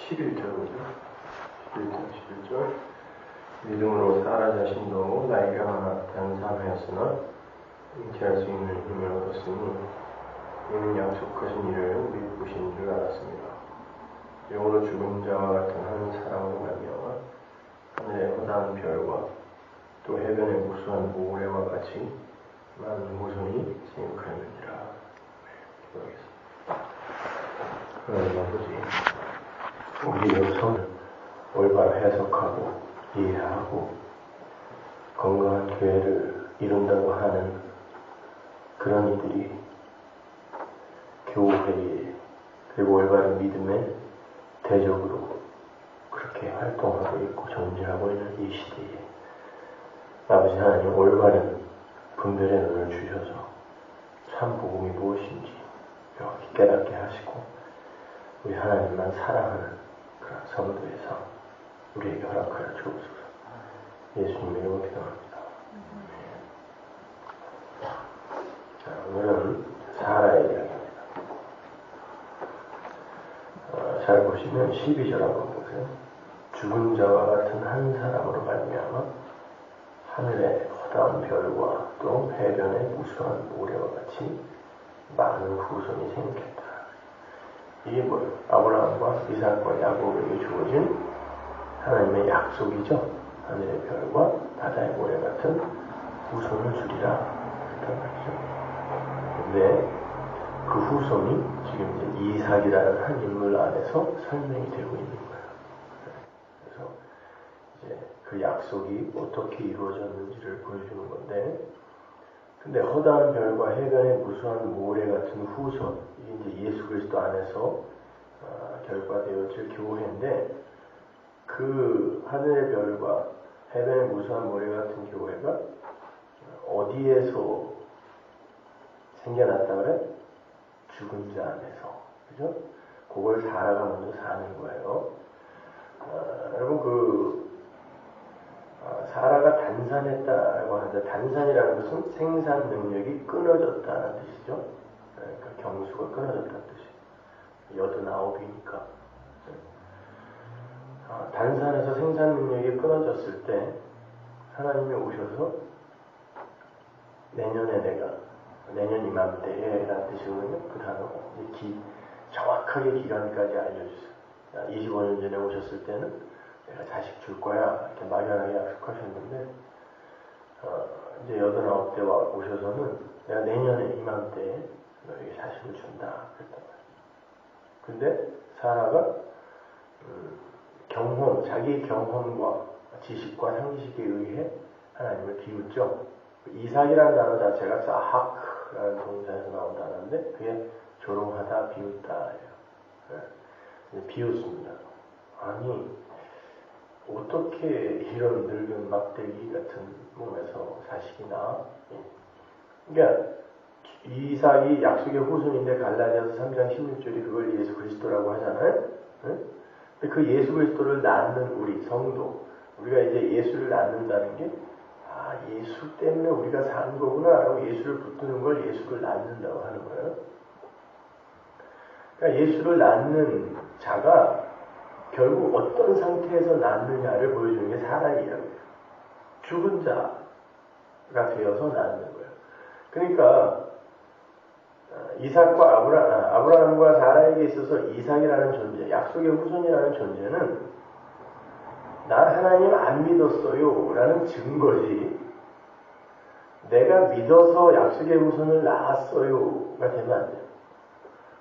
11절이죠. 11절. 믿음으로 사라 자신도 나이가 많아 단삼하였으나 잉태할 수 있는 힘을 얻었으니 이는 약속하신 이를 믿으신 줄 알았습니다. 영으로 죽은 자와 같은 한 사람으로 말미암아 하늘의 허다한 별과 또 해변의 무수한 모래와 같이 많은 후손이 생육하였느니라. 기도하겠습니다. 하나님 아버지, 우리 요성을 올바로 해석하고 이해하고 건강한 교회를 이룬다고 하는 그런 이들이 교회에 그리고 올바른 믿음에 대적으로 그렇게 활동하고 있고 존재하고 있는 이 시대에 아버지 하나님 올바른 분별의 눈을 주셔서 참 복음이 무엇인지 명확히 깨닫게 하시고 우리 하나님만 사랑하는 그런 성도의 삶 우리에게 허락하여 주옵소서. 예수님 이름으로 기도합니다. 자, 오늘은 사라의 이야기입니다. 잘 보시면 12절 한번 보세요. 죽은 자와 같은 한 사람으로 말미암아 하늘의 허다한 별과 또 해변의 무수한 모래와 같이 많은 후손이 생겼다. 이게 뭐예요? 아브라함과 이삭과 야곱에게 주어진 하나님의 약속이죠. 하늘의 별과 바다의 모래 같은 후손을 주리라 그랬단 말이죠. 근데 그 후손이 지금 이제 이삭이라는 한 인물 안에서 설명이 되고 있는 거예요. 그래서 이제 그 약속이 어떻게 이루어졌는지를 보여주는 건데, 근데 허다한 별과 해변의 무수한 모래 같은 후손, 이게 이제 예수 그리스도 안에서 결과되어질 교회인데, 그 하늘의 별과 해변의 무수한 모래 같은 교회가 어디에서 생겨났다 그래? 죽은 자 안에서. 그죠? 그걸 사라가 먼저 사는 거예요. 여러분, 사라가 단산했다라고 하는데, 단산이라는 것은 생산 능력이 끊어졌다는 뜻이죠. 그러니까 경수가 끊어졌다는 뜻이에요. 89이니까. 단산에서 생산 능력이 끊어졌을 때, 하나님이 오셔서 내년 이맘때에 라는 뜻이거든요. 그 단어가. 정확하게 기간까지 알려주세요. 25년 전에 오셨을 때는 내가 자식 줄 거야. 이렇게 막연하게 약속하셨는데, 이제 89때 오셔서는 내가 내년에 이맘때에 너에게 자식을 준다. 그랬단 말이에요. 근데 사라가, 자기 경험과 지식과 상식에 의해 하나님을 비웃죠. 이삭이라는 단어 자체가 사학라는 동사에서 나온 단어인데 그게 조롱하다, 비웃다예요. 네. 비웃습니다. 아니 어떻게 이런 늙은 막대기 같은 몸에서 자식이 나? 그러니까 이삭이 약속의 후손인데 갈라디아서 3장 16절이 그걸 예수 그리스도라고 하잖아요. 네? 근데 그 예수 그리스도를 낳는 우리 성도, 우리가 이제 예수를 낳는다는 게 예수 때문에 우리가 사는 거구나 라고 예수를 붙드는 걸 예수를 낳는다고 하는 거예요. 그러니까 예수를 낳는 자가 결국 어떤 상태에서 낳느냐를 보여주는 게 사라의 이야기예요. 죽은 자가 되어서 낳는 거예요. 그러니까 이삭과 아브라함과 사라에게 있어서 이삭이라는 존재, 약속의 후손이라는 존재는 나 하나님 안 믿었어요 라는 증거지 내가 믿어서 약속의 후손을 낳았어요가 되면 안 돼요.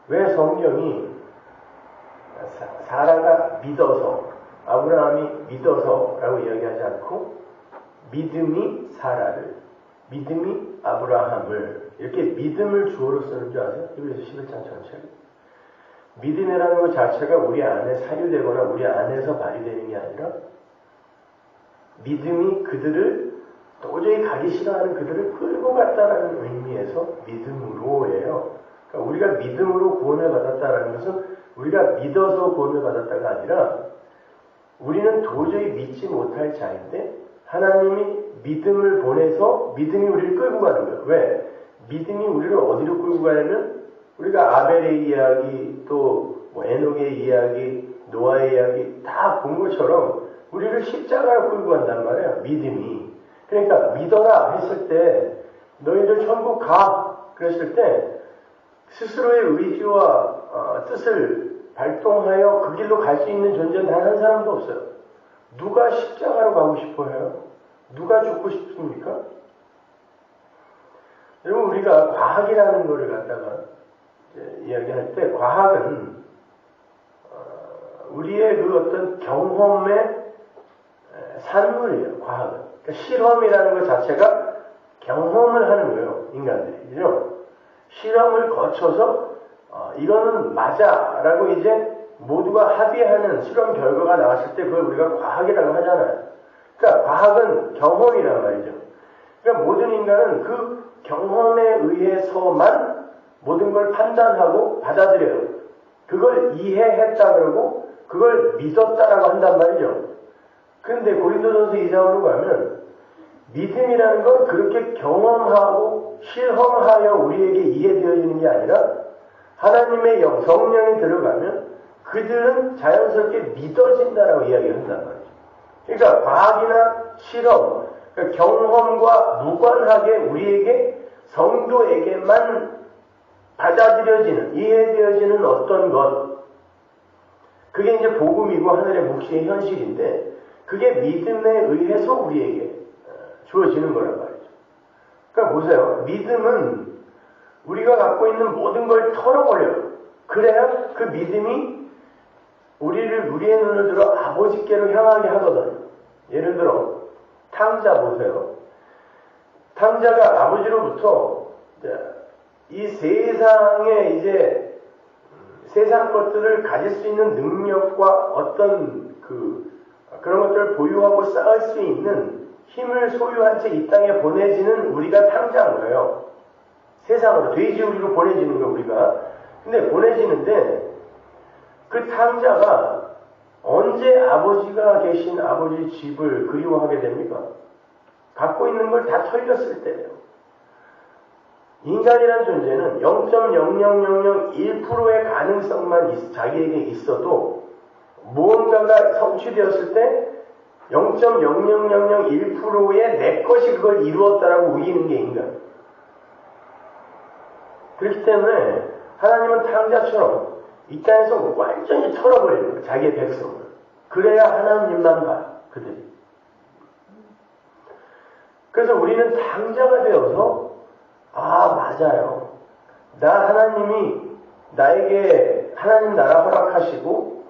왜 성경이 사라가 믿어서 아브라함이 믿어서 라고 이야기하지 않고 믿음이 사라를 믿음이 아브라함을 이렇게 믿음을 주어로 쓰는 줄 아세요? 히브리서 11장 전체를. 믿음이라는 것 자체가 우리 안에 사유되거나 우리 안에서 발휘되는 게 아니라 믿음이 그들을 도저히 가기 싫어하는 그들을 끌고 갔다라는 의미에서 믿음으로예요. 그러니까 우리가 믿음으로 구원을 받았다라는 것은 우리가 믿어서 구원을 받았다가 아니라 우리는 도저히 믿지 못할 자인데 하나님이 믿음을 보내서 믿음이 우리를 끌고 가는 거예요. 왜? 믿음이 우리를 어디로 끌고 가냐면 우리가 아벨의 이야기 또 에녹의 이야기 노아의 이야기 다 본 것처럼 우리를 십자가로 끌고 간단 말이에요. 믿음이. 그러니까 믿어라 했을 때 너희들 천국 가 그랬을 때 스스로의 의지와 뜻을 발동하여 그 길로 갈 수 있는 존재는 단 한 사람도 없어요. 누가 십자가로 가고 싶어 해요? 누가 죽고 싶습니까? 여러분 우리가 과학이라는 것을 갖다가 이야기할 때 과학은 우리의 그 어떤 경험의 산물이에요. 과학은. 그러니까 실험이라는 것 자체가 경험을 하는 거예요. 인간들이. 그죠? 실험을 거쳐서 이거는 맞아 라고 이제 모두가 합의하는 실험 결과가 나왔을 때 그걸 우리가 과학이라고 하잖아요. 그러니까 과학은 경험이란 말이죠. 그러니까 모든 인간은 그 경험에 의해서만 모든 걸 판단하고 받아들여요. 그걸 이해했다 그러고 그걸 믿었다라고 한단 말이죠. 그런데 고린도전서 2장으로 가면 믿음이라는 건 그렇게 경험하고 실험하여 우리에게 이해되어지는 게 아니라 하나님의 영, 성령이 들어가면 그들은 자연스럽게 믿어진다라고 이야기한단 말이죠. 그러니까 과학이나 실험, 그러니까 경험과 무관하게 우리에게 성도에게만 받아들여지는, 이해되어지는 어떤 것, 그게 이제 복음이고 하늘의 묵시의 현실인데 그게 믿음에 의해서 우리에게 주어지는 거란 말이죠. 그러니까 보세요. 믿음은 우리가 갖고 있는 모든 걸 털어버려요. 그래야 그 믿음이 우리의 눈을 들어 아버지께로 향하게 하거든요. 예를 들어 탕자 보세요. 탕자가 아버지로부터 이 세상에 이제 세상 것들을 가질 수 있는 능력과 어떤 그런 것들을 보유하고 쌓을 수 있는 힘을 소유한 채 이 땅에 보내지는 우리가 탕자인 거예요. 세상으로 돼지우리로 보내지는 거 우리가. 근데 보내지는데 그 탕자가 언제 아버지가 계신 아버지 집을 그리워하게 됩니까? 갖고 있는 걸 다 털렸을 때예요. 인간이라는 존재는 0.00001%의 가능성만 자기에게 있어도 무언가가 성취되었을 때 0.00001%의 내 것이 그걸 이루었다라고 우기는 게 인간. 그렇기 때문에 하나님은 탕자처럼 이 땅에서 완전히 털어버리는 거예요. 자기의 백성을. 그래야 하나님만 봐요. 그들이. 그래서 우리는 탕자가 되어서 맞아요. 하나님이 나에게 하나님 나라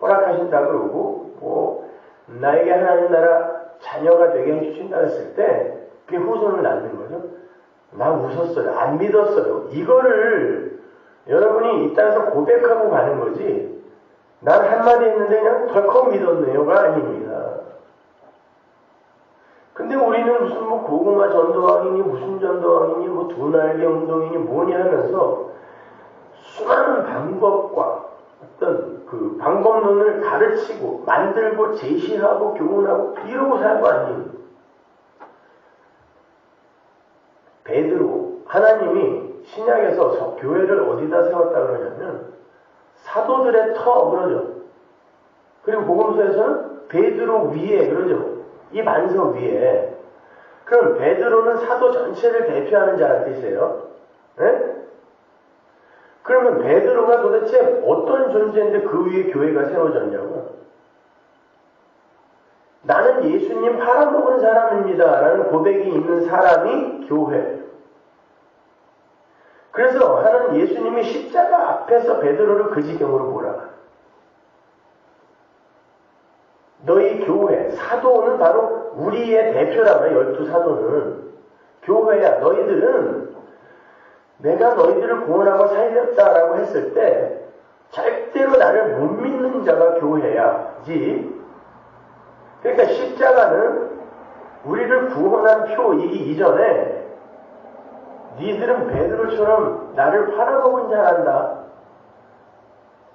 허락하신다 그러고 나에게 하나님 나라 자녀가 되게 해주신다 했을 때 그게 후손을 낳는 거죠. 나 웃었어요. 안 믿었어요. 이거를 여러분이 이 땅에서 고백하고 가는 거지 난 한마디 했는데 그냥 덜컥 믿었네요가 아닙니다. 근데 우리는 무슨 고구마 전도왕이니 무슨 전도왕이니 두 날개 운동이니 뭐니 하면서 수많은 방법과 어떤 그 방법론을 가르치고 만들고 제시하고 교훈하고 이러고 살고 아니에요. 베드로 하나님이 신약에서 교회를 어디다 세웠다 그러냐면 사도들의 터 그러죠. 그리고 복음서에서는 베드로 위에 그러죠. 이 반석 위에. 그럼 베드로는 사도 전체를 대표하는 자란 뜻이에요. 네? 그러면 베드로가 도대체 어떤 존재인데 그 위에 교회가 세워졌냐고. 나는 예수님 팔아먹은 사람입니다 라는 고백이 있는 사람이 교회. 그래서 하나는 예수님이 십자가 앞에서 베드로를 그 지경으로 몰아가. 너희 교회, 사도는 바로 우리의 대표라고 해요. 12사도는. 교회야. 너희들은 내가 너희들을 구원하고 살렸다라고 했을 때 절대로 나를 못 믿는 자가 교회야지. 그러니까 십자가는 우리를 구원한 표이기 이전에 니들은 베드로처럼 나를 팔아먹은 자란다.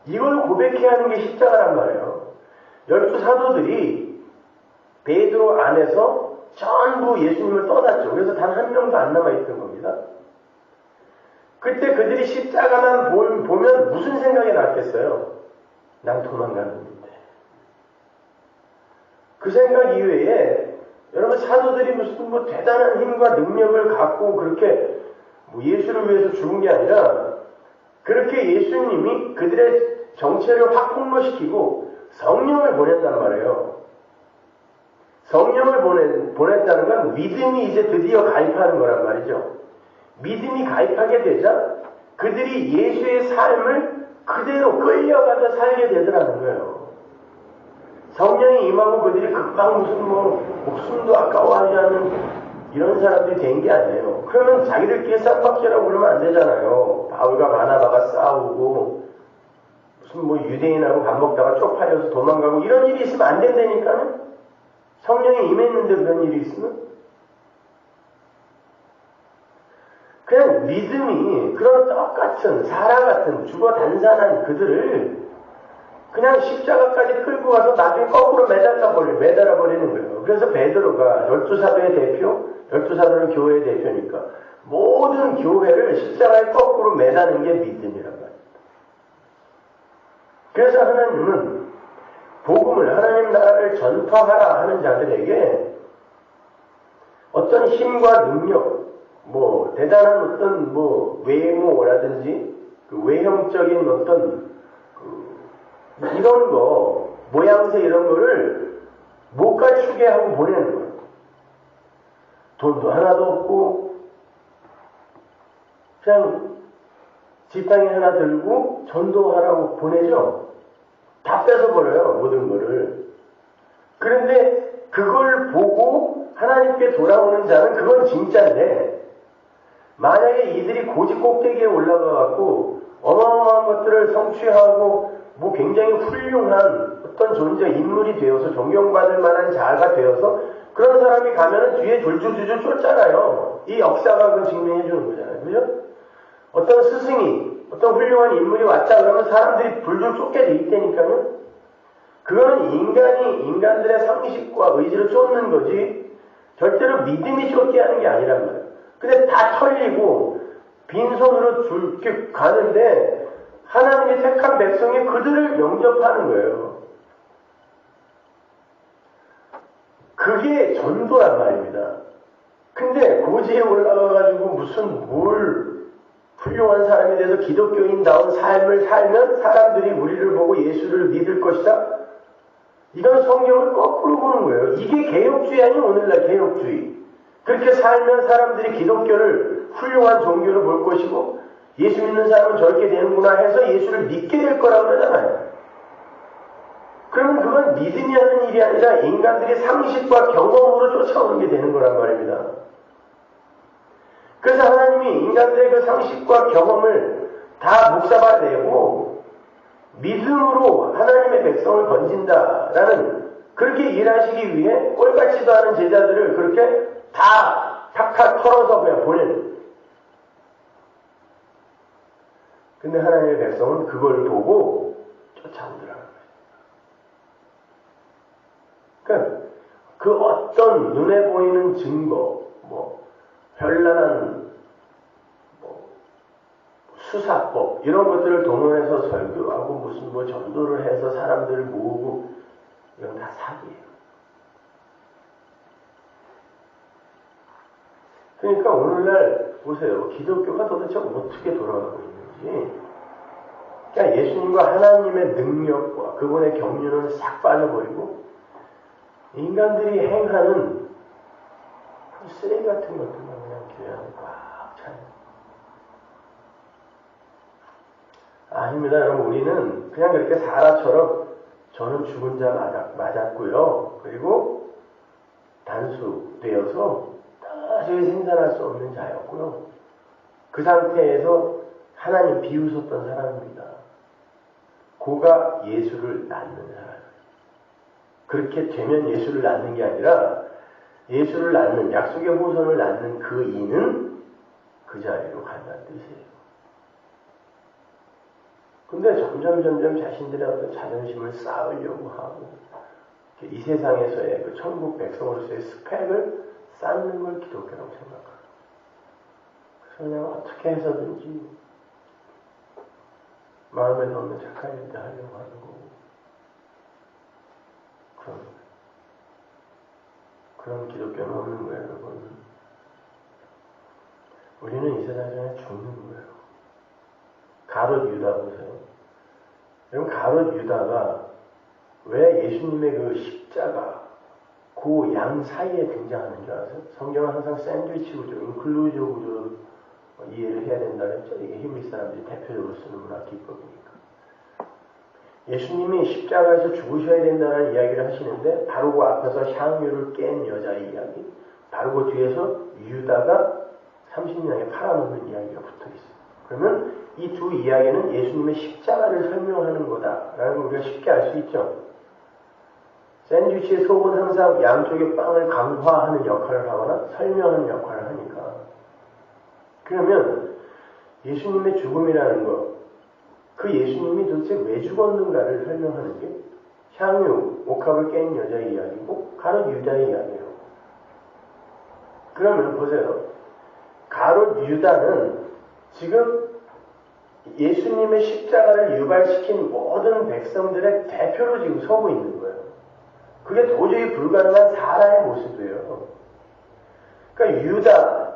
이걸 고백해야 하는 게 십자가란 말이에요. 12사도들이 베드로 안에서 전부 예수님을 떠났죠. 그래서 단 한 명도 안 남아있던 겁니다. 그때 그들이 십자가만 보면 무슨 생각이 났겠어요? 난 도망갔는데. 그 생각 이외에 여러분 사도들이 무슨 뭐 대단한 힘과 능력을 갖고 그렇게 뭐 예수를 위해서 죽은 게 아니라 그렇게 예수님이 그들의 정체를 확 폭로시키고 성령을 보냈단 말이에요. 성령을 보냈다는 건 믿음이 이제 드디어 가입하는 거란 말이죠. 믿음이 가입하게 되자 그들이 예수의 삶을 그대로 끌려가며 살게 되더라는 거예요. 성령이 임하고 그들이 금방 무슨 뭐 목숨도 아까워하지 않는 이런 사람들이 된 게 아니에요. 그러면 자기들끼리 쌈박질하고 그러면 안 되잖아요. 바울과 바나바가 싸우고 무슨 뭐 유대인하고 밥 먹다가 쪽팔려서 도망가고 이런 일이 있으면 안 된다니까요. 성령이 임했는데 그런 일이 있으면 그냥 믿음이 그런 떡같은 사라 같은 죽어 단산한 그들을 그냥 십자가까지 끌고 가서 나중에 거꾸로 매달아 버리는 거예요. 그래서 베드로가 12사도의 대표, 12사도는 교회의 대표니까 모든 교회를 십자가에 거꾸로 매다는 게 믿음이란 말이에요. 그래서 하나님은 복음을 하나님 나라를 전파하라 하는 자들에게 어떤 힘과 능력, 뭐 대단한 어떤 뭐 외모라든지 그 외형적인 어떤 이런 거 모양새 이런 거를 못 갖추게 하고 보내는 거예요. 돈도 하나도 없고 그냥 지팡이 하나 들고 전도하라고 보내죠. 다 뺏어버려요. 모든 거를. 그런데 그걸 보고 하나님께 돌아오는 자는 그건 진짜인데 만약에 이들이 고지 꼭대기에 올라가갖고 어마어마한 것들을 성취하고 뭐 굉장히 훌륭한 어떤 존재 인물이 되어서 존경받을 만한 자가 되어서 그런 사람이 가면은 뒤에 줄줄줄줄 쫓잖아요. 이 역사가 그 증명해 주는 거잖아요. 그죠? 어떤 스승이 어떤 훌륭한 인물이 왔다 그러면 사람들이 줄줄 쫓게 돼 있다니까요. 그거는 인간들의 상식과 의지를 쫓는 거지 절대로 믿음이 쫓게 하는 게 아니란 말이에요. 근데 다 털리고 빈손으로 줄게 가는데 하나님이 택한 백성이 그들을 영접하는 거예요. 그게 전도란 말입니다. 근데 고지에 올라가가지고 무슨 뭘 훌륭한 사람이 돼서 기독교인다운 삶을 살면 사람들이 우리를 보고 예수를 믿을 것이다? 이건 성경을 거꾸로 보는 거예요. 이게 개혁주의 아니에요, 오늘날 개혁주의. 그렇게 살면 사람들이 기독교를 훌륭한 종교로 볼 것이고 예수 믿는 사람은 저렇게 되는구나 해서 예수를 믿게 될 거라고 그러잖아요. 그러면 그건 믿음이 하는 일이 아니라 인간들의 상식과 경험으로 쫓아오는 게 되는 거란 말입니다. 그래서 하나님이 인간들의 그 상식과 경험을 다 묵사발내고 믿음으로 하나님의 백성을 건진다라는 그렇게 일하시기 위해 꼴같지도 않은 제자들을 그렇게 다 탁탁 털어서 그냥 보내는. 근데 하나님의 백성은 그걸 보고 쫓아오더라는 거예요. 그러니까 그 어떤 눈에 보이는 증거, 뭐 현란한 수사법 이런 것들을 동원해서 설교하고 무슨 뭐 전도를 해서 사람들을 모으고 이건 다 사기예요. 그러니까 오늘날 보세요. 기독교가 도대체 어떻게 돌아가고 있는지. 그러니까 예수님과 하나님의 능력과 그분의 경륜은 싹 빠져버리고 인간들이 행하는 쓰레기 같은 것들만 그냥 교회 안에 꽉 차요. 아닙니다. 여러분 우리는 그냥 그렇게 사라처럼 저는 죽은 자 맞았고요. 그리고 단수되어서 도저히 생산할 수 없는 자였고요. 그 상태에서 하나님 비웃었던 사람입니다. 고가 예수를 낳는 사람. 그렇게 되면 예수를 낳는 게 아니라 예수를 낳는 약속의 후손을 낳는 그 이는 그 자리로 간다는 뜻이에요. 근데 점점 자신들의 어떤 자존심을 쌓으려고 하고 이 세상에서의 그 천국 백성으로서의 스펙을 쌓는 걸 기독교라고 생각합니다. 그래서 그냥 어떻게 해서든지 마음에 넣는 착한 일들 하려고 하는 거고 그런 거예요. 그런 기독교는 없는 거예요, 여러분. 우리는 이 세상에 죽는 거예요. 가롯 유다 보세요. 여러분, 가롯 유다가 왜 예수님의 그 십자가, 그 양 사이에 등장하는 줄 아세요? 성경은 항상 샌드위치 구조, 인클루지브 구조로 이해를 해야 된다 그랬죠? 이게 히브리 사람들이 대표적으로 쓰는 문화 기법이니까. 예수님이 십자가에서 죽으셔야 된다는 이야기를 하시는데 바로 그 앞에서 향유를 깬 여자의 이야기, 바로 그 뒤에서 유다가 30냥에 팔아먹는 이야기가 붙어있어요. 그러면 이 두 이야기는 예수님의 십자가를 설명하는 거다라는 걸 우리가 쉽게 알 수 있죠. 샌드위치의 속은 항상 양쪽의 빵을 강화하는 역할을 하거나 설명하는 역할을 하니까. 그러면 예수님의 죽음이라는 것, 그 예수님이 도대체 왜 죽었는가를 설명하는 게 향유, 옥합을 깬 여자의 이야기고 가롯 유다의 이야기예요. 그러면 보세요. 가롯 유다는 지금 예수님의 십자가를 유발시킨 모든 백성들의 대표로 지금 서고 있는 거예요. 그게 도저히 불가능한 사람의 모습이에요. 그러니까 유다,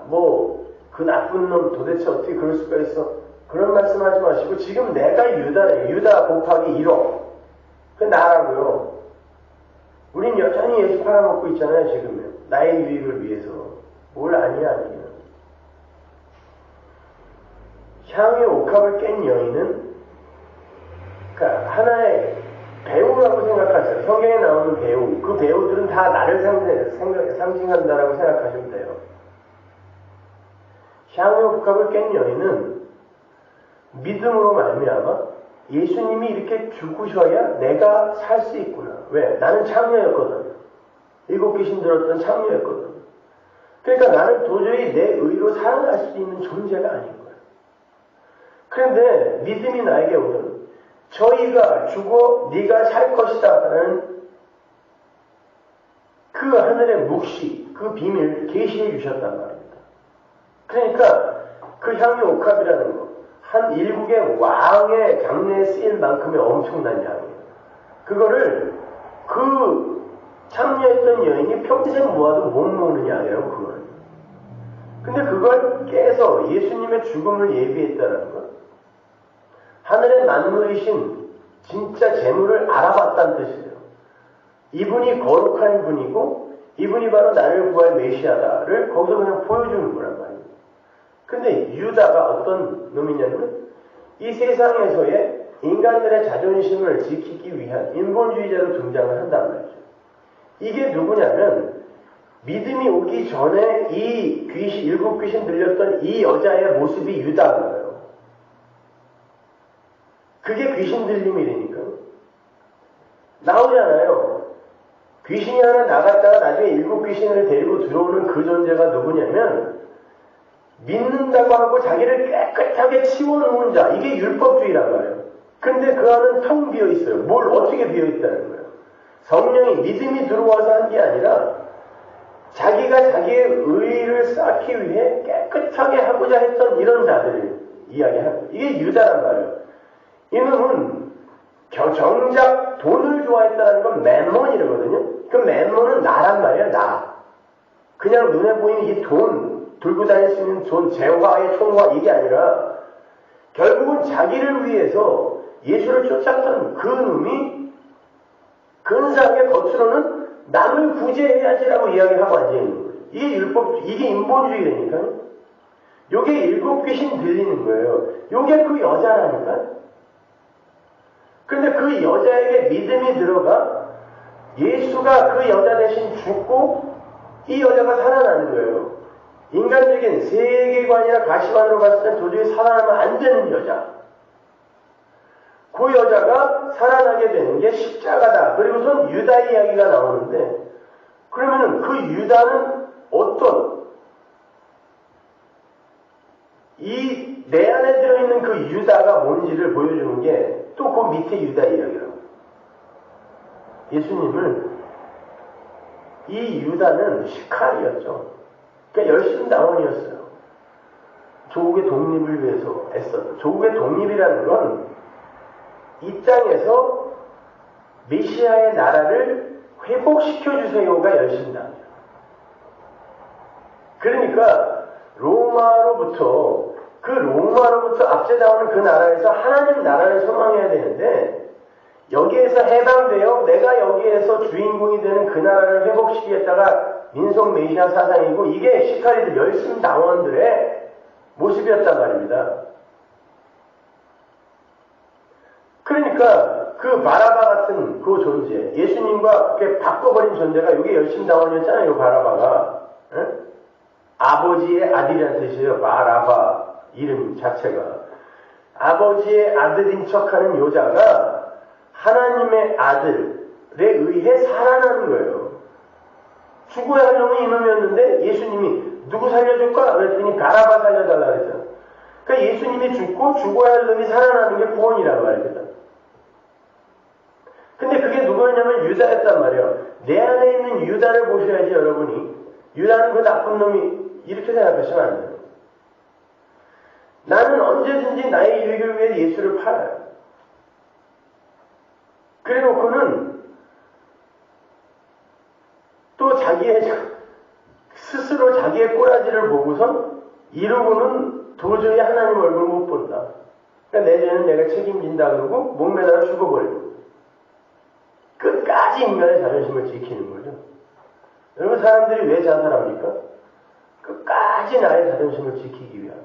그 나쁜 놈 도대체 어떻게 그럴 수가 있어? 그런 말씀하지 마시고 지금 내가 유다래. 유다 곱하기 1호. 그 나라고요. 우린 여전히 예수 팔아먹고 있잖아요. 지금 나의 유익을 위해서. 뭘 아니야. 향유의 옥합을 깬 여인은 그러니까 하나의 배우라고 생각하세요. 성경에 나오는 배우. 그 배우들은 다 나를 상징한다라고 생각하시면 돼요. 향유의 옥합을 깬 여인은 믿음으로 말미암아 예수님이 이렇게 죽으셔야 내가 살 수 있구나. 왜? 나는 창녀였거든. 7 귀신 들었던 창녀였거든. 그러니까 나는 도저히 내 의로 살아날 수 있는 존재가 아닌 거야. 그런데 믿음이 나에게 오는 저희가 죽어 네가 살 것이다 라는 그 하늘의 묵시, 그 비밀을 계시해 주셨단 말입니다. 그러니까 그 향유 옥합이라는 거, 한 일국의 왕의 장래에 쓰일 만큼의 엄청난 양이에요. 그거를 그 참여했던 여인이 평생 모아도 못 모으는 양이에요, 그걸. 근데 그걸 깨서 예수님의 죽음을 예비했다는 것. 하늘의 만물이신 진짜 재물을 알아봤다는 뜻이에요. 이분이 거룩한 분이고 이분이 바로 나를 구할 메시아다를 거기서 그냥 보여주는 거란 말이에요. 근데 유다가 어떤 놈이냐면 이 세상에서의 인간들의 자존심을 지키기 위한 인본주의자로 등장을 한단 말이죠. 이게 누구냐면 믿음이 오기 전에 이 귀신, 7 귀신 들렸던 이 여자의 모습이 유다인 거예요. 그게 귀신 들림이라니까. 나오잖아요. 귀신이 하나 나갔다가 나중에 7 귀신을 데리고 들어오는 그 존재가 누구냐면 믿는다고 하고 자기를 깨끗하게 치워놓은 자. 이게 율법주의란 말이에요. 근데 그 안은 텅 비어있어요. 뭘 어떻게 비어있다는 거예요. 성령이 믿음이 들어와서 한 게 아니라 자기가 자기의 의의를 쌓기 위해 깨끗하게 하고자 했던 이런 자들을 이야기하고 이게 유다란 말이에요. 이놈은 정작 돈을 좋아했다는 건 맴몬이라거든요. 그 맴몬은 나란 말이에요. 나. 그냥 눈에 보이는 이 돈, 들고 다닐 수 있는 돈, 재화의 총화 이게 아니라 결국은 자기를 위해서 예수를 쫓았던 그 놈이 근사하게 겉으로는 남을 구제해야지라고 이야기하고 앉아있는 거예요. 이게 율법, 이게 인본주의라니까요. 요게 7 귀신 들리는 거예요. 요게 그 여자라니까요. 근데 그 여자에게 믿음이 들어가 예수가 그 여자 대신 죽고 이 여자가 살아나는 거예요. 인간적인 세계관이나 가시관으로 봤을 때 도저히 살아나면 안 되는 여자. 그 여자가 살아나게 되는 게 십자가다. 그리고선 유다 이야기가 나오는데 그러면은 그 유다는 어떤 이 내 안에 들어있는 그 유다가 뭔지를 보여주는 게 또 그 밑에 유다 이야기라고. 예수님을 이 유다는 시칼이었죠. 그러니까 열심당원이었어요. 조국의 독립을 위해서 애썼죠. 조국의 독립이라는 건 이 땅에서 메시아의 나라를 회복시켜주세요가 열심당이에요. 그러니까 로마로부터 압제당하는 그 나라에서 하나님 나라를 소망해야 되는데 여기에서 해방되어 내가 여기에서 주인공이 되는 그 나라를 회복시키겠다가 민속 메시아 사상이고 이게 시카리들 열심 당원들의 모습이었단 말입니다. 그러니까 그 바라바 같은 그 존재, 예수님과 바꿔버린 존재가 이게 열심 당원이었잖아요. 이 바라바가. 에? 아버지의 아들이라는 뜻이에요. 바라바 이름 자체가. 아버지의 아들인 척하는 여자가 하나님의 아들에 의해 살아나는 거예요. 죽어야 할 놈이 이놈이었는데 예수님이 누구 살려줄까? 그랬더니 바라바 살려달라 그랬잖아요. 그러니까 예수님이 죽어야 할 놈이 살아나는 게 구원이란 말입니다. 근데 그게 누구였냐면 유다였단 말이에요. 내 안에 있는 유다를 보셔야지 여러분이. 유다는 그 나쁜 놈이 이렇게 생각하시면 안 돼요. 나는 언제든지 나의 유익을 위해 예수를 팔아요. 그래 놓고는 또 스스로 자기의 꼬라지를 보고선 이러고는 도저히 하나님 얼굴 못 본다. 그러니까 내 죄는 내가 책임진다 그러고 목매달아 죽어버리고 끝까지 인간의 자존심을 지키는 거죠. 여러분 사람들이 왜 자살합니까? 끝까지 나의 자존심을 지키기 위함.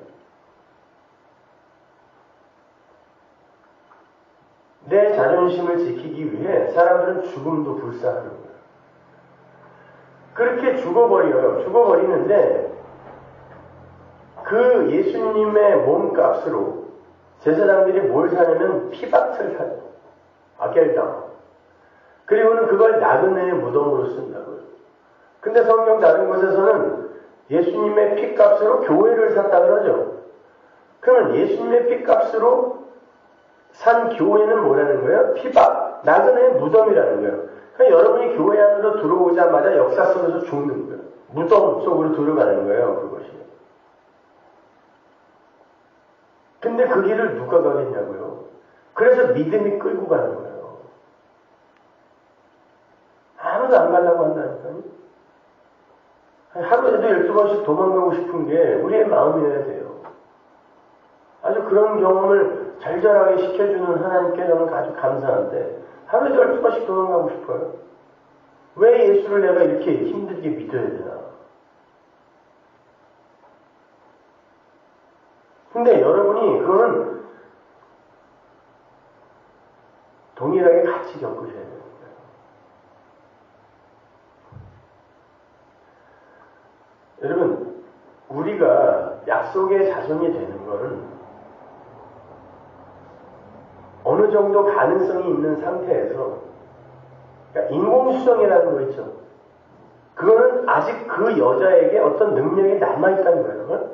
내 자존심을 지키기 위해 사람들은 죽음도 불사하는 거예요. 그렇게 죽어버리는데 그 예수님의 몸값으로 제사장들이 뭘 사냐면 피박틀 사요. 아겔당. 그리고는 그걸 나그네의 무덤으로 쓴다고요. 근데 성경 다른 곳에서는 예수님의 피값으로 교회를 샀다 그러죠. 그러면 예수님의 피값으로 산 교회는 뭐라는 거예요? 피박, 나그네의 무덤이라는 거예요. 그러니까 여러분이 교회 안으로 들어오자마자 역사 속에서 죽는 거예요. 무덤 속으로 들어가는 거예요, 그것이. 근데 그 길을 누가 가겠냐고요. 그래서 믿음이 끌고 가는 거예요. 아무도 안 가려고 한다니까요. 하루에도 12번씩 도망가고 싶은 게 우리의 마음이어야 돼요. 아주 그런 경험을 절절하게 시켜주는 하나님께 저는 아주 감사한데 하루에도 12번씩 도망가고 싶어요. 왜 예수를 내가 이렇게 힘들게 믿어야 되나? 근데 여러분이 그거는 동일하게 같이 겪으셔야 됩니다. 여러분, 우리가 약속의 자손이 되는 것은 어느 정도 가능성이 있는 상태에서, 그러니까 인공수정이라는 거 있죠. 그거는 아직 그 여자에게 어떤 능력이 남아있다는 거예요.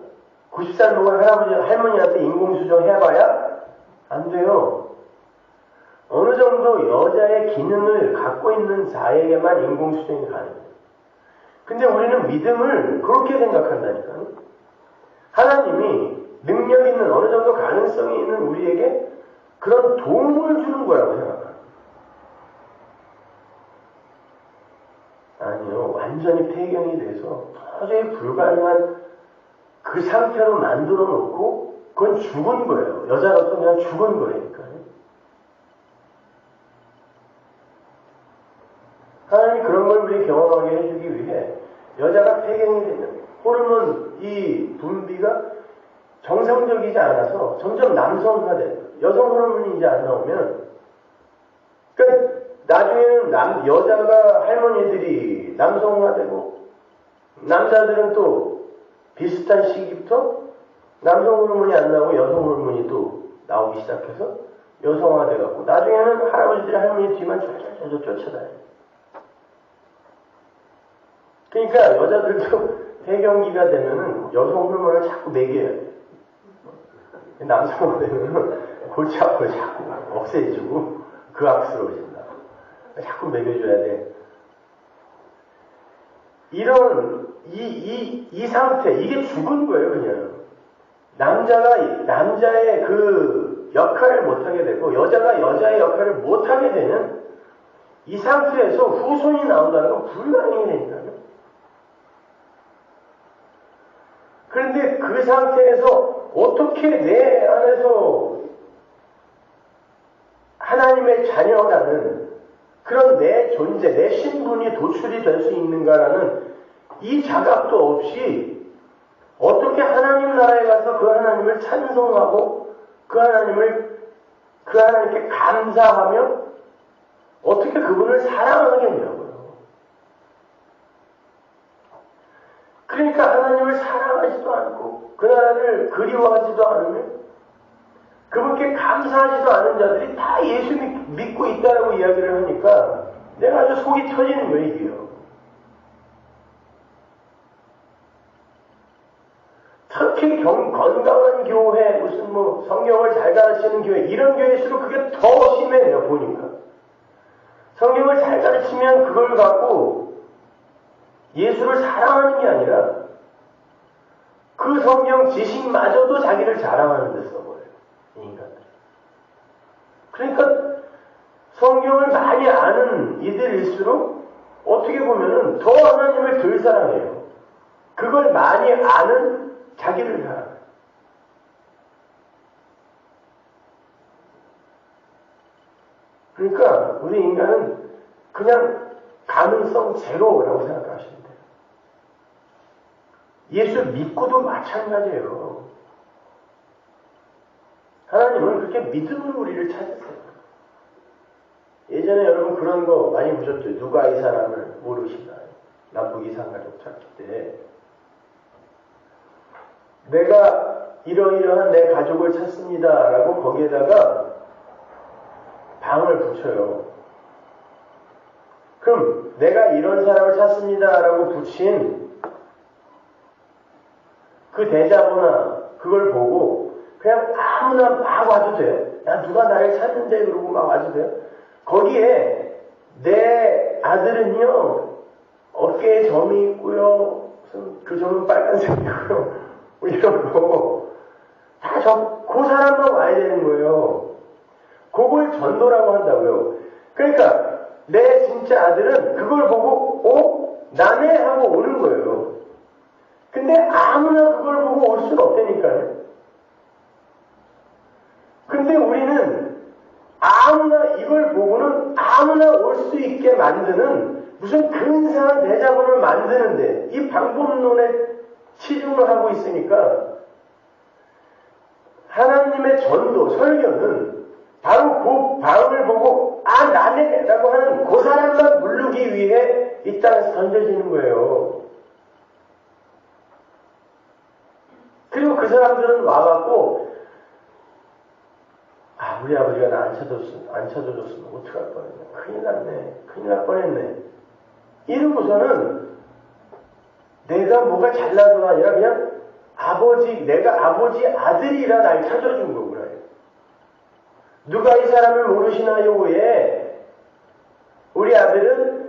90살 먹은 할아버지, 할머니한테 인공수정 해봐야 안 돼요. 어느 정도 여자의 기능을 갖고 있는 자에게만 인공수정이 가능해요. 근데 우리는 믿음을 그렇게 생각한다니까요. 하나님이 능력 있는 어느 정도 가능성이 있는 우리에게 그런 도움을 주는 거라고 생각합니다. 아니요. 완전히 폐경이 돼서 도저히 불가능한 그 상태로 만들어 놓고 그건 죽은 거예요. 여자로서 그냥 죽은 거니까요. 하나님이 그런 걸 우리 경험하게 해주기 위해 여자가 폐경이 되면 호르몬 이 분비가 정상적이지 않아서 점점 남성화돼요. 여성 호르몬이 이제 안 나오면 그러니까 나중에는 여자가 할머니들이 남성화되고 남자들은 또 비슷한 시기부터 남성 호르몬이 안 나오고 여성 호르몬이 또 나오기 시작해서 여성화돼갖고 나중에는 할아버지들이 할머니 뒤만 쫓아다녀요. 그러니까 여자들도 폐경기가 되면은 여성 호르몬을 자꾸 먹여야 돼. 남성화 되면은 골치 아프고 자꾸 없애주고 극악스러워진다. 자꾸 먹여줘야 돼. 이런 이 상태, 이게 죽은 거예요, 그냥. 남자의 그 역할을 못하게 되고 여자가 여자의 역할을 못하게 되는 이 상태에서 후손이 나온다는 건 불가능이 되니까요. 그런데 그 상태에서 어떻게 내 안에서 하나님의 자녀라는 그런 내 존재, 내 신분이 도출이 될 수 있는가라는 이 자각도 없이 어떻게 하나님 나라에 가서 그 하나님을 찬송하고 그 하나님께 감사하며 어떻게 그분을 사랑하겠냐고요. 그러니까 하나님을 사랑하지도 않고 그 나라를 그리워하지도 않으며 그분께 감사하지도 않은 자들이 다 예수 믿고 있다라고 이야기를 하니까 내가 아주 속이 터지는 거예요, 이게요. 특히 건강한 교회, 무슨 성경을 잘 가르치는 교회, 이런 교회일수록 그게 더 심해요, 보니까. 성경을 잘 가르치면 그걸 갖고 예수를 사랑하는 게 아니라 그 성경 지식마저도 자기를 자랑하는 데 써버려요, 인간들. 그러니까 성경을 많이 아는 이들일수록 어떻게 보면은 더 하나님을 덜 사랑해요. 그걸 많이 아는 자기를 사랑해요. 그러니까 우리 인간은 그냥 가능성 제로라고 생각하시면 돼요. 예수 믿고도 마찬가지예요. 하나님은 그렇게 믿음으로 우리를 찾으세요. 예전에 여러분 그런 거 많이 보셨죠? 누가 이 사람을 모르시나요? 남북이산 가족 찾기 때 내가 이러이러한 내 가족을 찾습니다 라고 거기에다가 방을 붙여요. 그럼 내가 이런 사람을 찾습니다 라고 붙인 그 대자보나 그걸 보고 그냥 아무나 막 와도 돼요. 야, 누가 나를 찾는데 그러고 막 와도 돼요. 거기에 내 아들은요 어깨에 점이 있고요, 그 점은 빨간색이고요, 이런 거 다 그 사람만 와야 되는 거예요. 그걸 전도라고 한다고요. 그러니까 내 진짜 아들은 그걸 보고 나네 하고 오는 거예요. 근데 아무나 그걸 보고 올 수는 없다니까요. 근데 우리는 아무나 이걸 보고는 아무나 올 수 있게 만드는 무슨 근사한 대자보를 만드는데 이 방법론에 치중을 하고 있으니까 하나님의 전도, 설교는 바로 그 방을 보고 나네 라고 하는 그 사람만 부르기 위해 이 땅에서 던져지는 거예요. 그리고 그 사람들은 와갖고 우리 아버지가 나 안 찾아줬으면 어떡할 뻔했네. 큰일 날 뻔했네. 이러고서는 내가 뭐가 잘나서가 아니라 그냥 내가 아버지 아들이라 날 찾아준 거구나. 누가 이 사람을 모르시나요?에 우리 아들은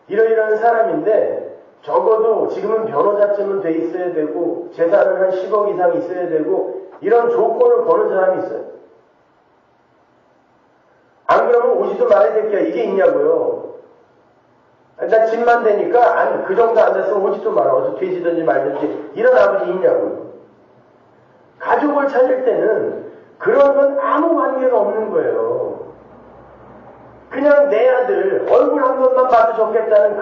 이러이러한 사람인데 적어도 지금은 변호사쯤은 돼 있어야 되고 재산은 한 10억 이상 있어야 되고 이런 조건을 거는 사람이 있어요. 안 그러면 오지도 말아야 될 게 이게 있냐고요. 나 집만 되니까 그 정도 안 됐으면 오지도 마라. 어서 뒤지든지 말든지 이런 아버지 있냐고요. 가족을 찾을 때는 그런 건 아무 관계가 없는 거예요. 그냥 내 아들 얼굴 한 번만 봐도 좋겠다는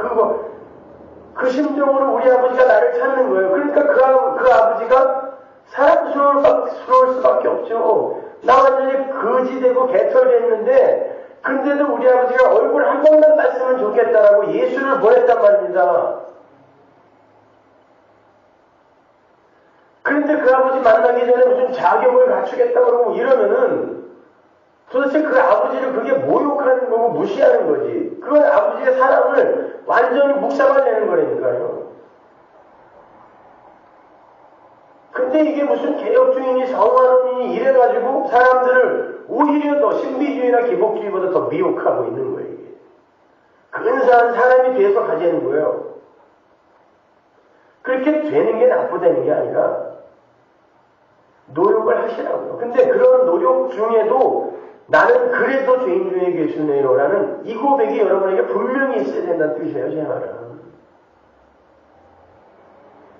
그 심정으로 우리 아버지가 나를 찾는 거예요. 그러니까 그 아버지가 사랑스러울 수밖에 없죠. 나 완전히 거지되고 개털됐는데 근데도 우리 아버지가 얼굴 한 번만 봤으면 좋겠다라고 예수를 보냈단 말입니다. 그런데 그 아버지 만나기 전에 무슨 자격을 갖추겠다 그러고 이러면은 도대체 그 아버지를 그게 모욕하는 거고 무시하는 거지. 그건 아버지의 사랑을 완전히 묵살아내는 거라니까요. 근데 이게 무슨 개혁주의니 성화론이니 이래가지고 사람들을 오히려 더 신비주의나 기복주의보다 더 미혹하고 있는 거예요. 이게. 근사한 사람이 돼서 가지는 거예요. 그렇게 되는 게 나쁘다는 게 아니라 노력을 하시라고요. 근데 그런 노력 중에도 나는 그래도 죄인 중에 계시네요 라는 이 고백이 여러분에게 분명히 있어야 된다는 뜻이에요, 제 말은.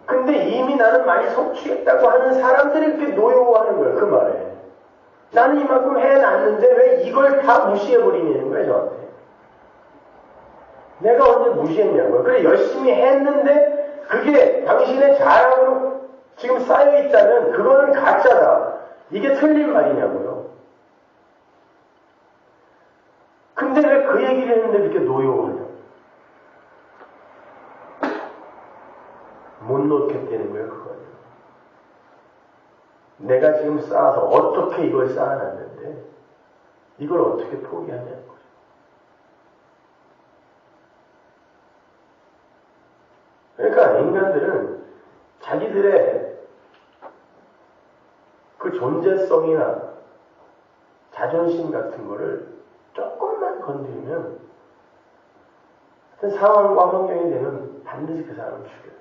근데 이미 나는 많이 성취했다고 하는 사람들이 이렇게 노여워하는 거예요. 그 말에. 나는 이만큼 해놨는데 왜 이걸 다 무시해버리냐는 거예요. 저한테. 내가 언제 무시했냐고요. 그래 열심히 했는데 그게 당신의 자랑으로 지금 쌓여있다면 그거는 가짜다. 이게 틀린 말이냐고요. 근데 왜 그 얘기를 했는데 이렇게 노여워하냐고. 못 놓겠다는 거예요. 그거는. 내가 지금 쌓아서 어떻게 이걸 쌓아놨는데 이걸 어떻게 포기하냐는 거죠. 그러니까 인간들은 자기들의 그 존재성이나 자존심 같은 거를 조금만 건드리면 어떤 상황과 환경이 되면 반드시 그 사람을 죽여요.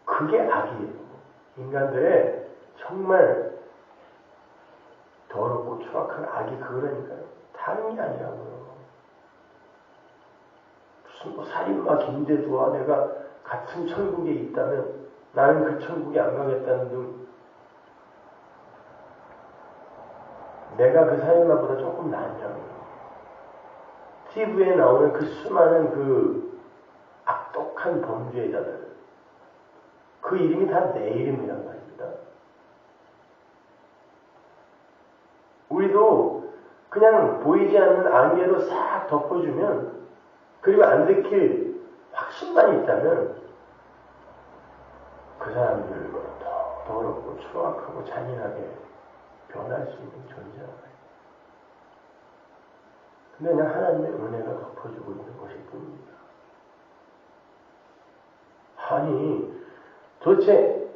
그게 악이에요. 인간들의 정말 더럽고 추악한 악이 그거라니까요. 다른 게 아니라고요. 무슨 살인마 김대두와 내가 같은 천국에 있다면 나는 그 천국에 안 가겠다는 등 내가 그 살인마보다 조금 낫냐고요. TV에 나오는 그 수많은 그 악독한 범죄자들 그 이름이 다 내 이름이란 말입니다. 우리도 그냥 보이지 않는 안개로 싹 덮어주면 그리고 안 들킬 확신만 있다면 그 사람들과 더 더럽고 추악하고 잔인하게 변할 수 있는 존재란 말이에요. 근데 그냥 하나님의 은혜가 덮어주고 있는 것일 뿐입니다. 아니 도대체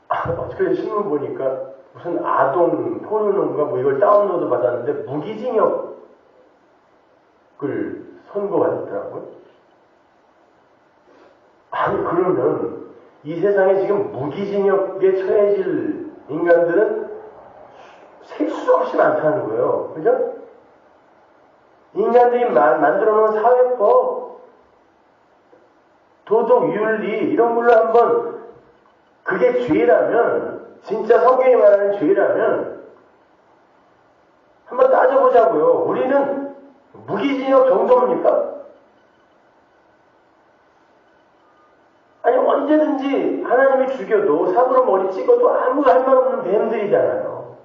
어떻게 신문 보니까 무슨 아동 포르노인가 뭐 이걸 다운로드 받았는데 무기징역을 선고받았더라고요. 아니 그러면 이 세상에 지금 무기징역에 처해질 인간들은 색수 없이 많다는 거예요. 그죠? 인간들이 만들어 놓은 사회법, 도덕, 윤리 이런 걸로 한번 그게 죄라면 진짜 성경이 말하는 죄라면 한번 따져보자고요. 우리는 무기징역 정도입니까? 아니 언제든지 하나님이 죽여도 삽으로 머리 찍어도 아무 할 말 없는 뱀들이잖아요.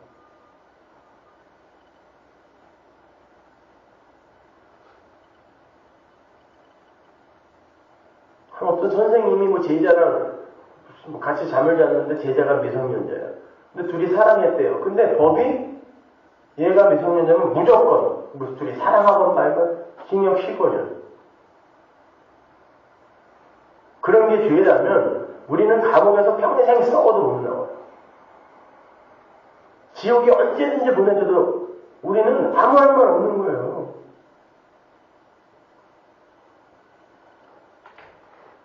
어떤 선생님이 뭐 제자랑 같이 잠을 잤는데 제자가 미성년자야. 근데 둘이 사랑했대요. 근데 법이 얘가 미성년자면 무조건 무슨 둘이 사랑하건 말건 징역 15년. 그런 게 죄라면 우리는 감옥에서 평생 썩어도 못 나와요. 지옥에 언제든지 보내줘도 우리는 아무 할 말 없는 거예요.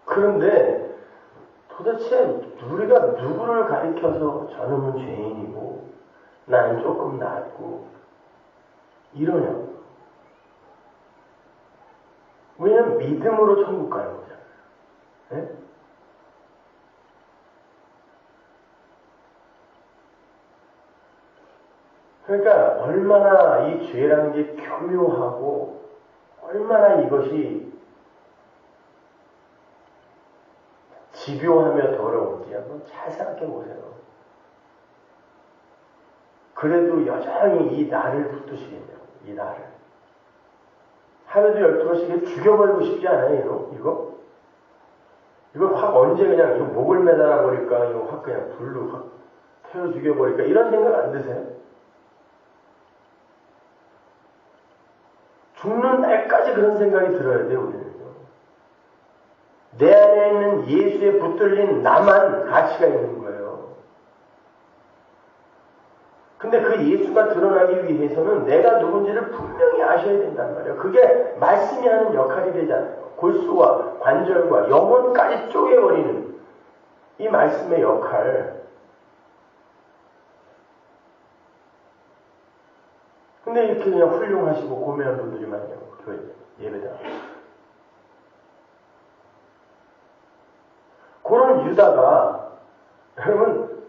그런데 도대체 우리가 누구를 가리켜서 저놈은 죄인이고 나는 조금 낫고 이러냐고. 우리는 믿음으로 천국 가는 거잖아요. 네? 그러니까 얼마나 이 죄라는 게 교묘하고 얼마나 이것이 집요하며 더러운지 한번 잘 생각해 보세요. 그래도 여전히 이 나를 붙드시겠냐고. 이 나를. 하루도 12번씩 죽여버리고 싶지 않아요, 이거? 이거 확 언제 그냥 이거 목을 매달아 버릴까? 이거 확 그냥 불로 확 태워 죽여버릴까? 이런 생각 안 드세요? 죽는 날까지 그런 생각이 들어야 돼요, 우리는. 내 안에 있는 예수에 붙들린 나만 가치가 있는 거예요. 근데 그 예수가 드러나기 위해서는 내가 누군지를 분명히 아셔야 된단 말이에요. 그게 말씀이 하는 역할이 되잖아요. 골수와 관절과 영혼까지 쪼개버리는 이 말씀의 역할. 근데 이렇게 그냥 훌륭하시고 고매한 분들이 많냐고, 교회 예배당. 그런 유다가, 여러분,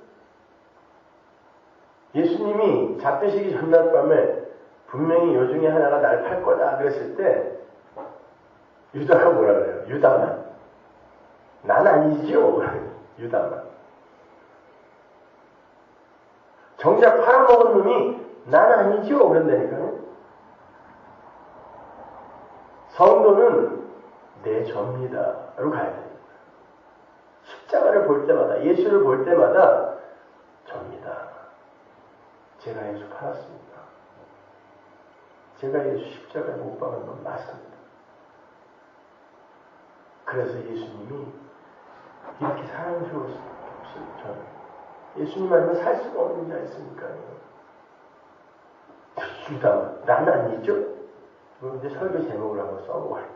예수님이 잡되시기 전날 밤에 분명히 요 중에 하나가 날 팔 거다 그랬을 때 유다가 뭐라 그래요? 유다만. 난 아니지요. 유다만. 정작 팔아먹은 놈이 난 아니지요. 그런다니까요. 성도는 내 접니다.로 가야 됩니다. 십자가를 볼 때마다, 예수를 볼 때마다 접니다. 제가 예수 팔았습니다. 제가 예수 십자가에 못 박은 건 맞습니다. 그래서 예수님이 이렇게 사랑스러울 수밖에 없어요. 저는 예수님 아니면 살 수가 없는 자였으니까요. 유다, 난 아니죠? 이제 설교 제목을 한번 써보아요.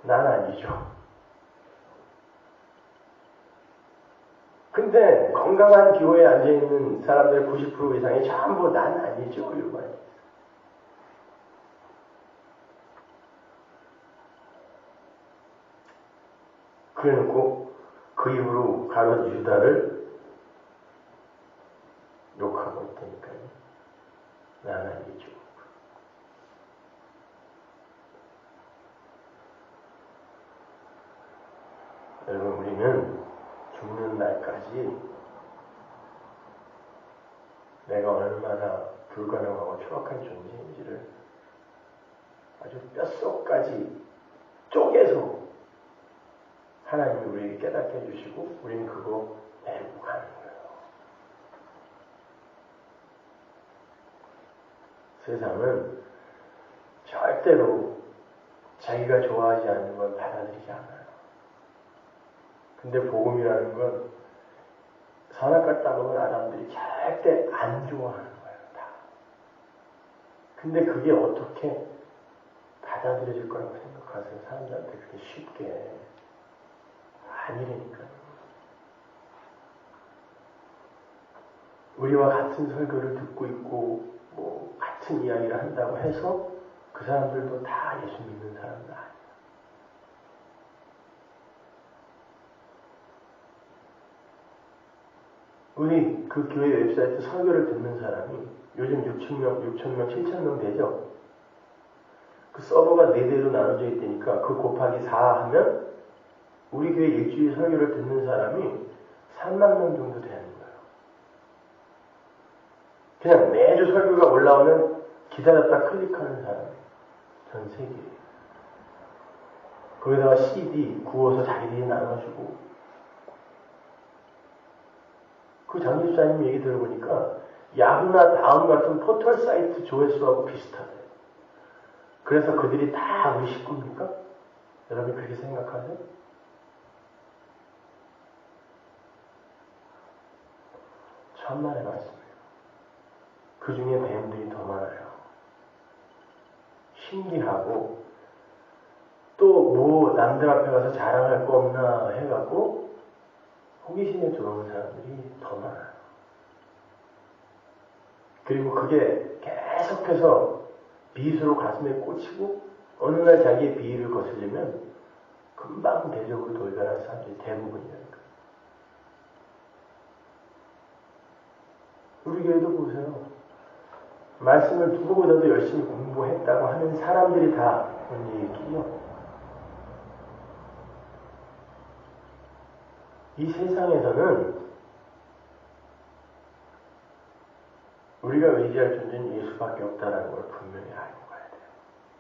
난 아니죠. 근데 건강한 교회에 앉아있는 사람들의 90% 이상이 전부 난 아니죠. 이런 말이에요. 그래놓고 그 이후로 가룟 유다를 욕하고 있다니까요. 난 아니죠. 여러분, 우리는 죽는 날까지 내가 얼마나 불가능하고 추악한 존재인지를 아주 뼛속까지 쪼개서 하나님이 우리에게 깨닫게 해주시고 우리는 그거 배우고 가는 거예요. 세상은 절대로 자기가 좋아하지 않는 건 받아들이지 않아요. 근데 복음이라는 건 선악과 따먹은 아담들이 절대 안 좋아하는 거예요. 다. 근데 그게 어떻게 받아들여질 거라고 생각하세요? 사람들한테 그렇게 쉽게. 아니라니까요. 우리와 같은 설교를 듣고 있고 뭐 같은 이야기를 한다고 해서 그 사람들도 다 예수 믿는 사람들 아니에요. 우리 그 교회 웹사이트 설교를 듣는 사람이 요즘 6,000명, 7,000명 되죠? 그 서버가 4대로 나눠져 있다니까 그 곱하기 4 하면 우리 교회 일주일 설교를 듣는 사람이 3만 명 정도 되는 거예요. 그냥 매주 설교가 올라오면 기다렸다 클릭하는 사람이 전 세계에. 거기다가 CD 구워서 자기들이 나눠주고. 그 장집사님 얘기 들어보니까 야후나 다음 같은 포털 사이트 조회수하고 비슷하대요. 그래서 그들이 다 우리 식구입니까? 여러분 그렇게 생각하세요? 천만의 말씀이에요. 그 중에 뱀들이 더 많아요. 신기하고 또 뭐 남들 앞에 가서 자랑할 거 없나 해갖고 호기심에 들어오는 사람들이 더 많아요. 그리고 그게 계속해서 비수로 가슴에 꽂히고 어느 날 자기의 비위를 거스르면 금방 대적으로 돌변하는 사람들이 대부분이라니까. 우리 교회도 보세요. 말씀을 누구보다도 열심히 공부했다고 하는 사람들이 다 그런 얘기죠. 이 세상에서는 우리가 의지할 존재는 예수밖에 없다는 걸 분명히 알고 가야 돼요.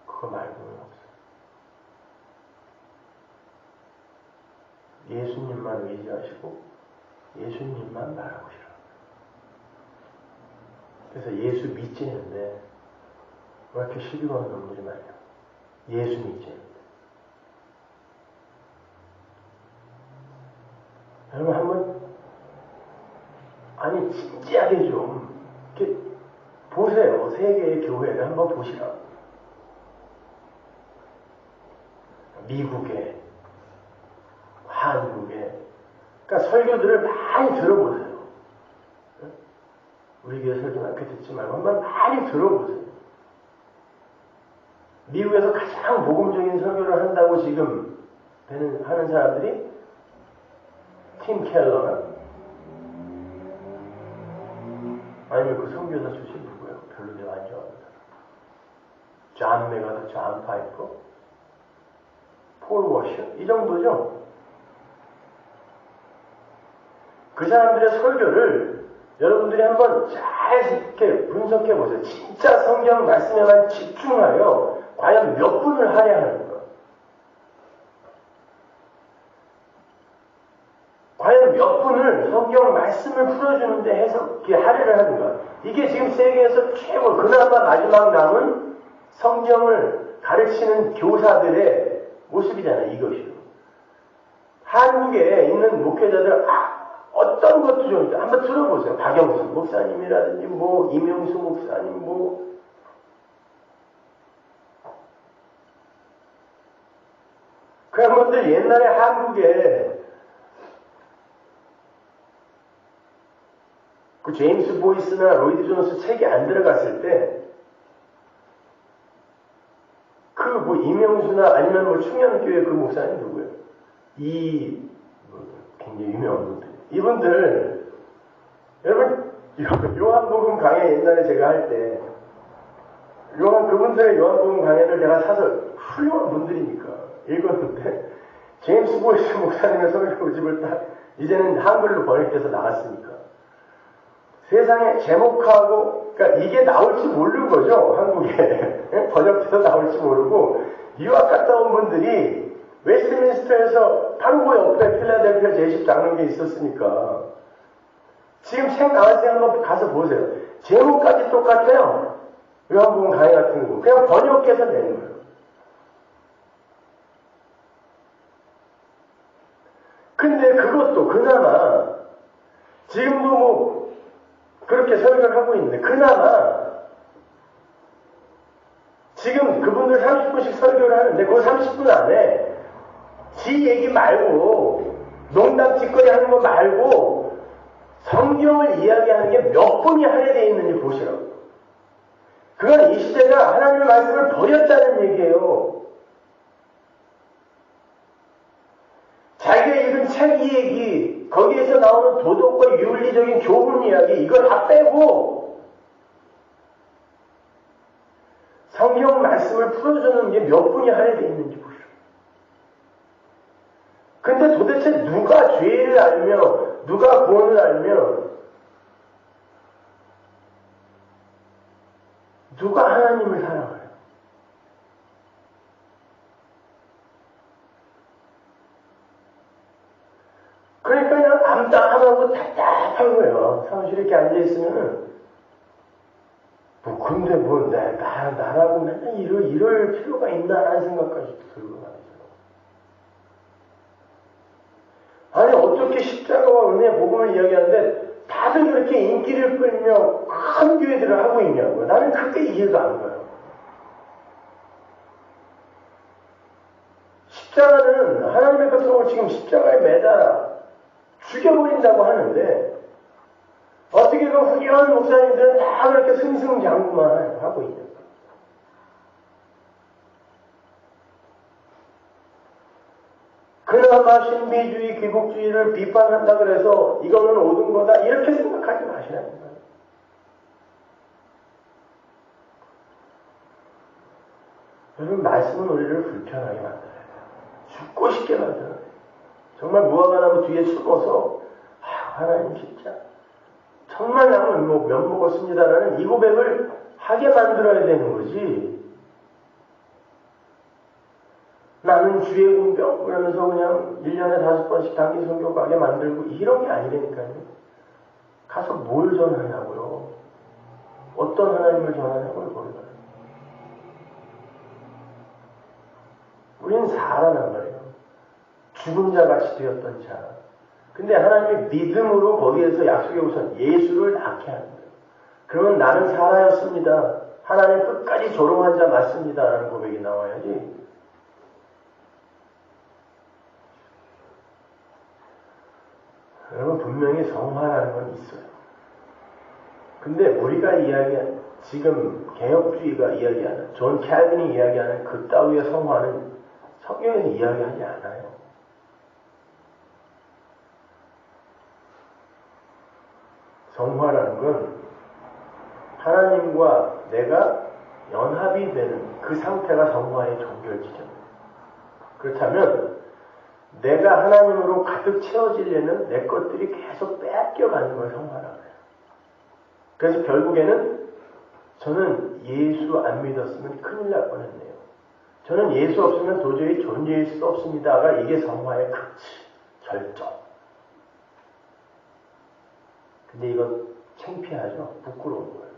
그거 말고는 없어요. 예수님만 의지하시고 예수님만 바라보시라. 그래서 예수 믿지는데 왜 이렇게 시비 거는 놈들이 말이야. 예수 믿지는데. 여러분 한번 아니 진지하게 좀 이렇게 보세요. 세계의 교회를 한번 보시라. 미국에, 한국에, 그러니까 설교들을 많이 들어보세요. 우리 교회 설교 많게 듣지 말고 한번 많이 들어보세요. 미국에서 가장 모범적인 설교를 한다고 지금 하는 사람들이 팀 켈러나 아니면 그 선교사 출신 누구예요? 별로 내가 안 좋아하는 사람. 존 메가더, 존 파이퍼, 폴 워셔 이 정도죠. 그 사람들의 설교를 여러분들이 한번 잘 이렇게 분석해 보세요. 진짜 성경 말씀에만 집중하여 과연 몇 분을 할애하는가? 과연 몇 분을 성경 말씀을 풀어주는데 해석해 할애를 하는가? 이게 지금 세계에서 최고 그나마 마지막 남은 성경을 가르치는 교사들의 모습이잖아요. 이것이. 한국에 있는 목회자들 어떤 것도 좀 한번 들어보세요. 박영선 목사님이라든지 이명수 목사님 그런 분들 옛날에 한국에 그 제임스 보이스나 로이드 존스 책이 안 들어갔을 때 이명수나 아니면 충현교회 그 목사님 누구예요? 굉장히 유명한 분들. 이분들 여러분 요한복음 강의 옛날에 제가 할 때 그분들의 요한복음 강의를 제가 사서 훌륭한 분들이니까 읽었는데 제임스 보이스 목사님의 설교집을 딱 이제는 한글로 번역돼서 나왔으니까 세상에 제목하고 그러니까 이게 나올지 모르는 거죠. 한국에 번역돼서 나올지 모르고 유학 갔다 온 분들이 웨스트민스터에서 바로 그 옆에 필라델피아 제10 장로교에 있었으니까 지금 책 나왔을 때 한번 가서 보세요. 제목까지 똑같아요. 요한복음 강의 같은 거 그냥 번역해서 내는 거예요. 근데 그것도 그나마 지금도 그렇게 설교를 하고 있는데 그나마 지금 그분들 30분씩 설교를 하는데 그 30분 안에 지 얘기 말고 농담 짓거리 하는 거 말고 성경을 이야기하는 게 몇 분이 할애되어 있는지 보시라고. 그건 이 시대가 하나님의 말씀을 버렸다는 얘기예요. 자기가 읽은 책 얘기, 거기에서 나오는 도덕과 윤리적인 교훈 이야기 이걸 다 빼고 성경 말씀을 풀어주는 게 몇 분이 할애되어 있는지 보시오. 근데 도대체 누가 죄를 알며 누가 구원을 알며 누가 하나님을 사랑해요? 그러니까 그냥 암담하고 답답한 거예요. 사무실에 이렇게 앉아있으면은 근데 나라고 맨날 이럴 필요가 있나라는 생각까지 들고 말이죠. 아니 어떻게 십자가와 은혜의 복음을 이야기하는데 다들 그렇게 인기를 끌며 큰 교회들을 하고 있냐고. 나는 그게 이해가 안 가요. 십자가는 하나님의 백성을 지금 십자가에 매달아 죽여버린다고 하는데 어떻게 그 훌륭한 목사님들은 다 그렇게 승승장구만 하고 있는 거예요. 그나마 신비주의, 귀국주의를 비판한다 그래서 이거는 옳은 거다 이렇게 생각하지 마시라는 거예요. 여러분 말씀은 우리를 불편하게 만들어요. 죽고 싶게 만들어요. 정말 무화과나무 뒤에 숨어서 하나님 진짜 정말 나는 면 먹었습니다라는 이 고백을 하게 만들어야 되는 거지. 나는 주의 공병 그러면서 그냥 1년에 5번씩 단기 선교 가게 만들고 이런 게 아니라니까요. 가서 뭘 전하냐고요. 어떤 하나님을 전하냐고요. 거기가. 우리는 사람이란 말이에요. 죽은 자같이 되었던 자. 근데 하나님의 믿음으로 거기에서 약속의 우선 예수를 낳게 하는 거예요. 그러면 나는 살아였습니다. 하나님 끝까지 조롱한 자 맞습니다. 라는 고백이 나와야지. 여러분 분명히 성화라는 건 있어요. 근데 우리가 이야기한 지금 개혁주의가 이야기하는 존 캘빈이 이야기하는 그 따위의 성화는 성경에는 이야기하지 않아요. 성화라는 건 하나님과 내가 연합이 되는 그 상태가 성화의 종결지점이에요. 그렇다면 내가 하나님으로 가득 채워지려면 내 것들이 계속 뺏겨가는 걸 성화라고 해요. 그래서 결국에는 저는 예수 안 믿었으면 큰일 날 뻔했네요. 저는 예수 없으면 도저히 존재할 수 없습니다가 이게 성화의 극치, 절정. 근데 이건 창피하죠? 부끄러운 거예요.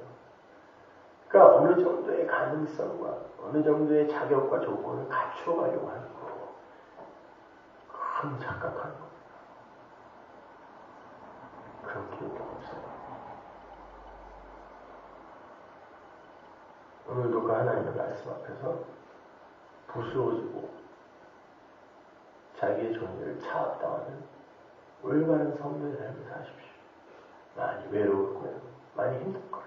그러니까 어느 정도의 가능성과 어느 정도의 자격과 조건을 갖추어가려고 하는 거고 큰 착각하는 겁니다. 그런 기억이 없어요. 오늘도 그 하나님의 말씀 앞에서 부스러워지고 자기의 존재를 차압당하는 올바른 성도의 삶을 사십시오. 많이 외로울 거예요. 많이 힘들 거예요.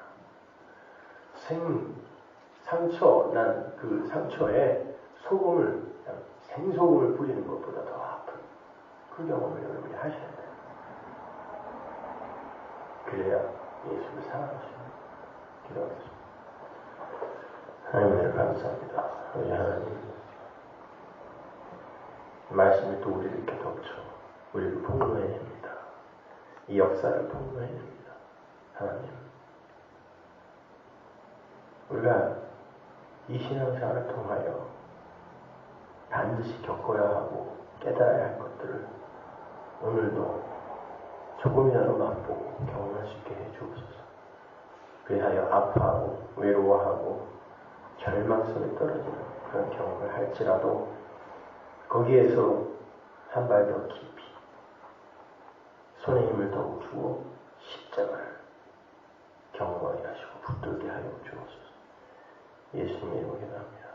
상처 난 그 상처에 소금을 그냥 생소금을 뿌리는 것보다 더 아픈 그 경험을 여러분이 하셔야 돼요. 그래야 예수를 사랑하시는 기도하겠습니다. 하나님 감사합니다. 우리 하나님 말씀이 또 우리를 이렇게 덮쳐 우리를 폭로해냅니다. 이 역사를 폭로해냅니다. 하나님 우리가 이 신앙생활을 통하여 반드시 겪어야 하고 깨달아야 할 것들을 오늘도 조금이라도 맛보고 경험할 수 있게 해주옵소서. 그리하여 아파하고 외로워하고 절망성에 떨어지는 그런 경험을 할지라도 거기에서 한 발 더 깊이 손에 힘을 더욱 주어 십자가를 경험하게 하시고 붙들게 하여 주옵소서. 예수님의 이름으로 기도합니다.